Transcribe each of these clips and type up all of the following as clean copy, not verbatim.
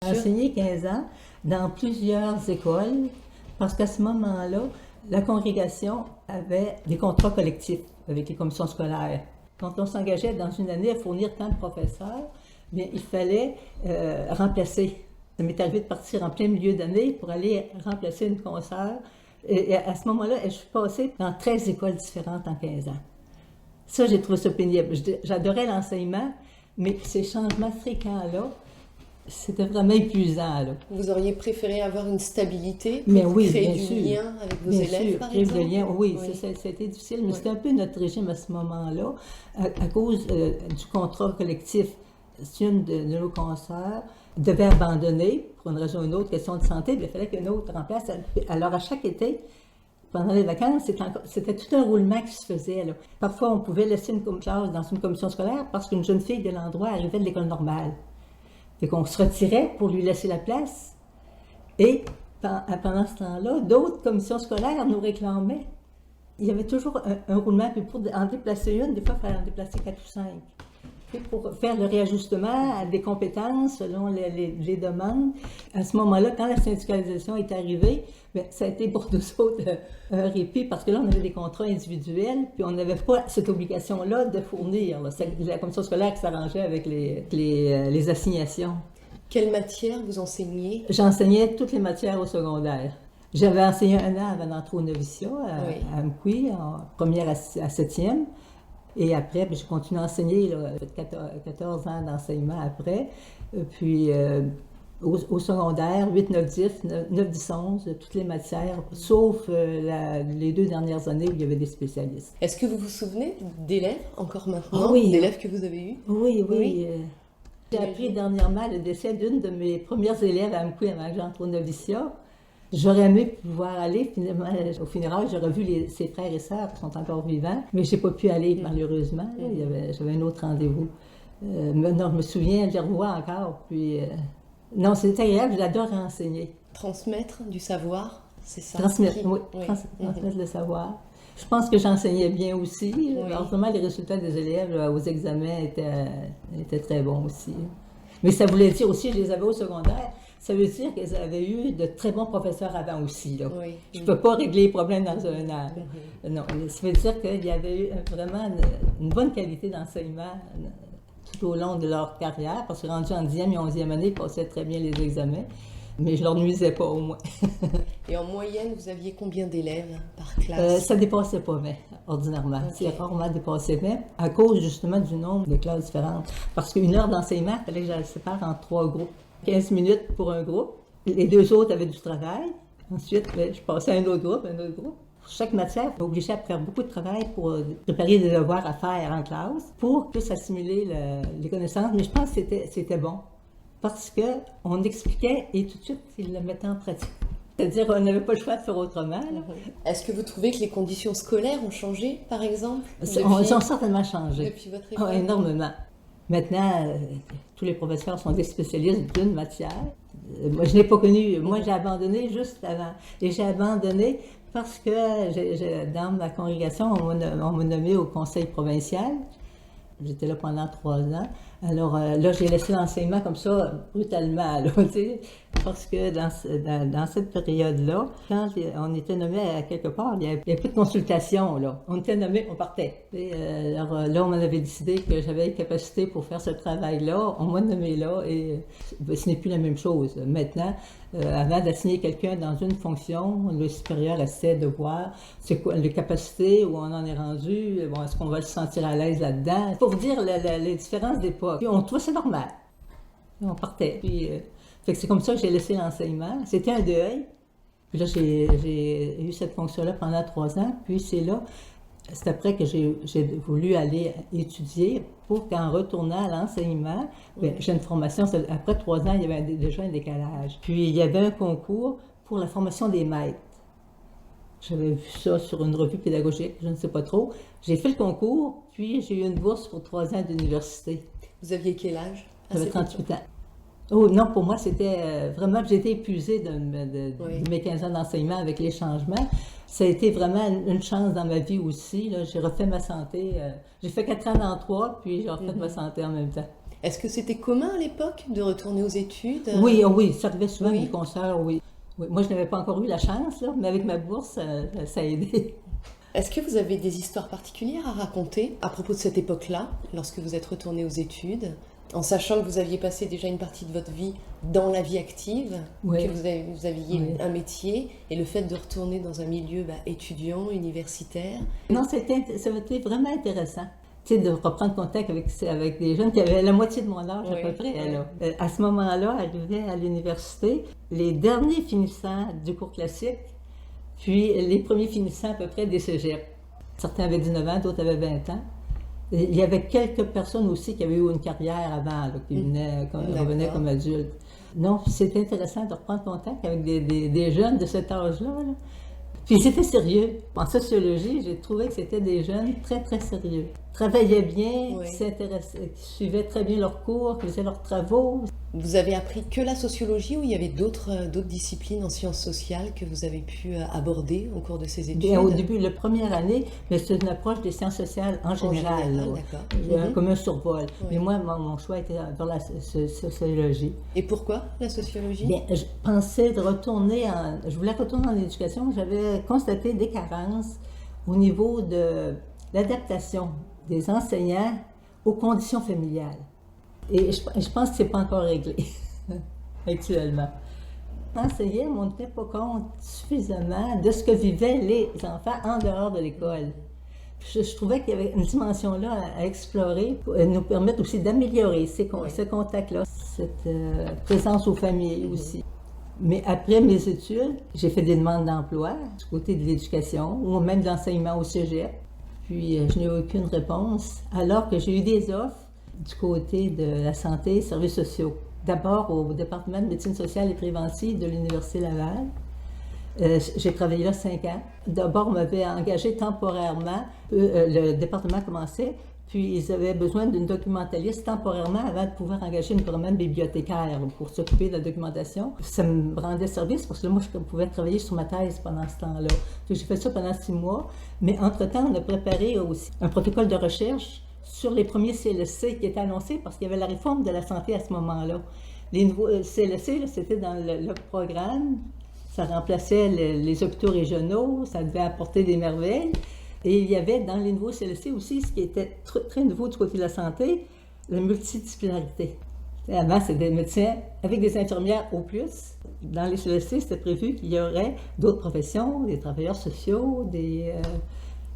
J'ai enseigné 15 ans dans plusieurs écoles parce qu'à ce moment-là, la congrégation avait des contrats collectifs avec les commissions scolaires. Quand on s'engageait dans une année à fournir tant de professeurs, bien, il fallait remplacer. Ça m'est arrivé de partir en plein milieu d'année pour aller remplacer une consoeur. Et à ce moment-là, je suis passée dans 13 écoles différentes en 15 ans. Ça, j'ai trouvé ça pénible. J'adorais l'enseignement, mais ces changements fréquents-là, c'était vraiment épuisant. Là. Vous auriez préféré avoir une stabilité mais pour oui, créer bien du sûr. lien avec vos bien élèves, sûr, par créer exemple? le lien, oui, Oui. ça a été difficile, mais c'était un peu notre régime à ce moment-là, à cause du contrat collectif. Si une de nos consoeurs devait abandonner, pour une raison ou une autre, question de santé, il fallait qu'une autre remplace. Alors, à chaque été, pendant les vacances, c'était tout un roulement qui se faisait. Là. Parfois, on pouvait laisser une classe dans une commission scolaire parce qu'une jeune fille de l'endroit arrivait de l'école normale. Fait qu'on se retirait pour lui laisser la place. Et pendant ce temps-là, d'autres commissions scolaires nous réclamaient. Il y avait toujours un roulement, puis pour en déplacer une, des fois, il fallait en déplacer 4 ou 5. Pour faire le réajustement à des compétences selon les demandes. À ce moment-là, quand la syndicalisation est arrivée, bien, ça a été pour nous autres un répit parce que là, on avait des contrats individuels, puis on n'avait pas cette obligation-là de fournir. Là. C'est la commission scolaire qui s'arrangeait avec les assignations. Quelle matière vous enseignez? J'enseignais toutes les matières au secondaire. J'avais enseigné 1 an avant d'entrer au noviciat à Amqui, en première à 7e. Et après, j'ai continué à enseigner, j'ai fait 14 ans d'enseignement après. Puis au secondaire, 8, 9, 10, 9, 10, 11, toutes les matières, sauf les 2 dernières années où il y avait des spécialistes. Est-ce que vous vous souvenez d'élèves, encore maintenant, oui. d'élèves que vous avez eus? Oui. J'ai appris dernièrement le décès d'une de mes premières élèves à Amqui avant que j'entre au noviciat. J'aurais aimé pouvoir aller, finalement, au funérailles, j'aurais vu ses frères et sœurs qui sont encore vivants, mais je n'ai pas pu aller, malheureusement. J'avais un autre rendez-vous. Non, je me souviens, je les revois encore. Puis, non, c'est agréable, j'adore enseigner. Transmettre du savoir, c'est ça? Transmettre le savoir. Je pense que j'enseignais bien aussi. Oui. Alors, vraiment, les résultats des élèves aux examens étaient très bons aussi. Mais ça voulait dire aussi, je les avais au secondaire. Ça veut dire qu'ils avaient eu de très bons professeurs avant aussi. Là. Oui. Je ne peux pas régler les problèmes dans un an. Non, ça veut dire qu'il y avait eu vraiment une bonne qualité d'enseignement tout au long de leur carrière, parce que rendus en 10e et 11e année, ils passaient très bien les examens, mais je ne leur nuisais pas au moins. Et en moyenne, vous aviez combien d'élèves par classe? Ça ne dépassait pas 20, ordinairement. Okay. C'est rarement dépassé 20, à cause justement du nombre de classes différentes. Parce qu'une heure d'enseignement, il fallait que je la sépare en 3 groupes. 15 minutes pour un groupe. Les 2 autres avaient du travail. Ensuite, je passais à un autre groupe. Pour chaque matière, on obligeait à faire beaucoup de travail pour préparer des devoirs à faire en classe pour plus assimiler les connaissances. Mais je pense que c'était bon parce qu'on expliquait et tout de suite, ils le mettaient en pratique. C'est-à-dire qu'on n'avait pas le choix de faire autrement. Là. Est-ce que vous trouvez que les conditions scolaires ont changé, par exemple? Ils ont certainement changé. Depuis votre époque? Énormément. Maintenant, tous les professeurs sont des spécialistes d'une matière. Moi, je n'ai pas connu. Moi, j'ai abandonné juste avant. Et j'ai abandonné parce que dans ma congrégation, on m'a nommé au conseil provincial. J'étais là pendant 3 ans. Alors là, j'ai laissé l'enseignement comme ça, brutalement, là, parce que dans cette période-là, quand on était nommé à quelque part, il n'y avait plus de consultation, là. On était nommé, on partait. Alors là, on avait décidé que j'avais les capacités pour faire ce travail-là. On m'a nommé là et ce n'est plus la même chose. Maintenant, avant d'assigner quelqu'un dans une fonction, le supérieur essaie de voir c'est quoi les capacités, où on en est rendu, bon, est-ce qu'on va se sentir à l'aise là-dedans. Pour dire les différences d'époque. Puis on trouvait ça normal. Puis on partait. Puis, fait que c'est comme ça que j'ai laissé l'enseignement. C'était un deuil. Puis là, j'ai eu cette fonction-là pendant 3 ans. Puis c'est après que j'ai voulu aller étudier pour qu'en retournant à l'enseignement, j'ai une formation. Après 3 ans, il y avait déjà un décalage. Puis il y avait un concours pour la formation des maîtres. J'avais vu ça sur une revue pédagogique, je ne sais pas trop. J'ai fait le concours, puis j'ai eu une bourse pour 3 ans d'université. Vous aviez quel âge? J'avais 38 ans. Oh non, pour moi, c'était vraiment... J'ai été épuisée de mes 15 ans d'enseignement avec les changements. Ça a été vraiment une chance dans ma vie aussi. Là. J'ai refait ma santé. J'ai fait 4 ans dans 3, puis j'ai refait ma santé en même temps. Est-ce que c'était commun à l'époque de retourner aux études? Oui, oui, ça arrivait souvent Oui. mes consoeurs, oui. Oui. Moi, je n'avais pas encore eu la chance, là, mais avec ma bourse, ça a aidé. Est-ce que vous avez des histoires particulières à raconter à propos de cette époque-là, lorsque vous êtes retourné aux études, en sachant que vous aviez passé déjà une partie de votre vie dans la vie active, Oui. que vous aviez Oui. un métier, et le fait de retourner dans un milieu étudiant, universitaire? Non, ça a été vraiment intéressant. Tu sais, de reprendre contact avec des jeunes qui avaient la moitié de mon âge à Oui, peu près. oui. Là. À ce moment-là, arrivaient à l'université les derniers finissants du cours classique, puis les premiers finissants à peu près des cégeps. Certains avaient 19 ans, d'autres avaient 20 ans. Et il y avait quelques personnes aussi qui avaient eu une carrière avant, là, qui revenaient comme adultes. Non, c'est intéressant de reprendre contact avec des jeunes de cet âge-là. Là. Puis c'était sérieux. En sociologie, j'ai trouvé que c'était des jeunes très, très sérieux. Travaillaient bien, Oui. qui suivaient très bien leurs cours, qui faisaient leurs travaux. Vous avez appris que la sociologie ou il y avait d'autres disciplines en sciences sociales que vous avez pu aborder au cours de ces études? Bien, au début, la première année, mais c'est une approche des sciences sociales en général. Là, d'accord. comme un survol. Oui. Mais moi, mon choix était vers la sociologie. Et pourquoi la sociologie? Bien, je pensais de retourner je voulais retourner en éducation. J'avais constaté des carences au niveau de l'adaptation des enseignants aux conditions familiales. Et je pense que ce n'est pas encore réglé actuellement. Enseignants, mais on ne tenait pas compte suffisamment de ce que vivaient les enfants en dehors de l'école. Je trouvais qu'il y avait une dimension là à explorer pour nous permettre aussi d'améliorer ce contact-là, cette présence aux familles aussi. Mais après mes études, j'ai fait des demandes d'emploi du côté de l'éducation ou même de l'enseignement au cégep. Puis je n'ai eu aucune réponse, alors que j'ai eu des offres du côté de la santé et services sociaux. D'abord au département de médecine sociale et préventive de l'Université Laval. J'ai travaillé là 5 ans. D'abord, on m'avait engagé temporairement. Le département commençait, puis ils avaient besoin d'une documentaliste temporairement avant de pouvoir engager une bibliothécaire pour s'occuper de la documentation. Ça me rendait service parce que moi, je pouvais travailler sur ma thèse pendant ce temps-là. J'ai fait ça pendant 6 mois, mais entre-temps, on a préparé aussi un protocole de recherche sur les premiers CLSC qui étaient annoncés parce qu'il y avait la réforme de la santé à ce moment-là. Les nouveaux CLSC, là, c'était dans le programme. Ça remplaçait les hôpitaux régionaux, ça devait apporter des merveilles. Et il y avait dans les nouveaux CLSC aussi, ce qui était très nouveau du côté de la santé, la multidisciplinarité. Avant, c'était des médecins avec des infirmières au plus. Dans les CLSC, c'était prévu qu'il y aurait d'autres professions, des travailleurs sociaux, des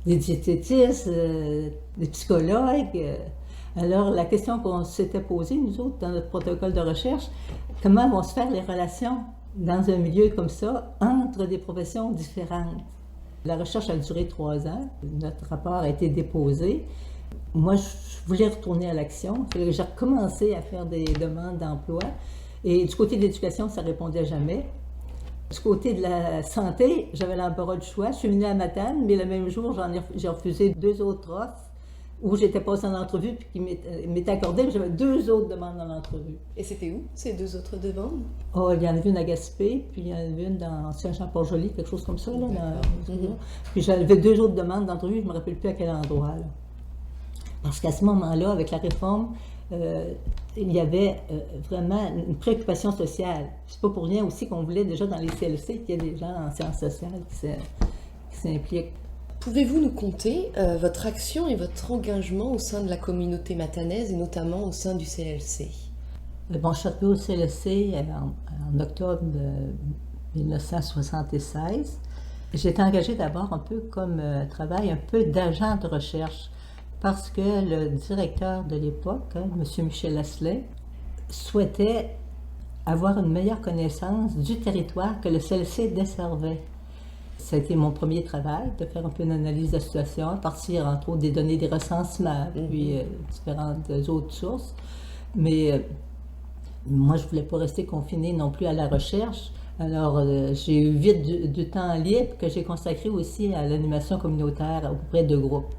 diététistes, des psychologues. Alors, la question qu'on s'était posée, nous autres, dans notre protocole de recherche, comment vont se faire les relations dans un milieu comme ça, entre des professions différentes. La recherche a duré 3 ans. Notre rapport a été déposé. Moi, je voulais retourner à l'action. J'ai recommencé à faire des demandes d'emploi. Et du côté de l'éducation, ça ne répondait jamais. Du côté de la santé, j'avais l'embarras du choix. Je suis venue à Matane, mais le même jour, j'ai refusé 2 autres offres où j'étais passée en entrevue puis qui m'étaient accordées, mais j'avais 2 autres demandes en entrevue. Et c'était où, ces 2 autres demandes? Oh, il y en avait une à Gaspé, puis il y en avait une dans Saint-Jean-Port-Joli, quelque chose comme ça. Là, Puis j'avais 2 autres demandes d'entrevue, je ne me rappelle plus à quel endroit. Là. Parce qu'à ce moment-là, avec la réforme, il y avait vraiment une préoccupation sociale. C'est pas pour rien aussi qu'on voulait déjà dans les CLC qu'il y ait des gens en sciences sociales qui s'impliquent. Pouvez-vous nous conter votre action et votre engagement au sein de la communauté matanaise et notamment au sein du CLC? Bon, je suis arrivée au CLC en octobre 1976. J'ai été engagée d'abord un peu comme travail, un peu d'agent de recherche, parce que le directeur de l'époque, M. Michel Asselet, souhaitait avoir une meilleure connaissance du territoire que le CLC desservait. Ça a été mon premier travail, de faire un peu une analyse de la situation, à partir entre autres des données des recensements, puis différentes autres sources. Mais moi, je ne voulais pas rester confinée non plus à la recherche. Alors, j'ai eu vite du temps libre que j'ai consacré aussi à l'animation communautaire auprès de groupes.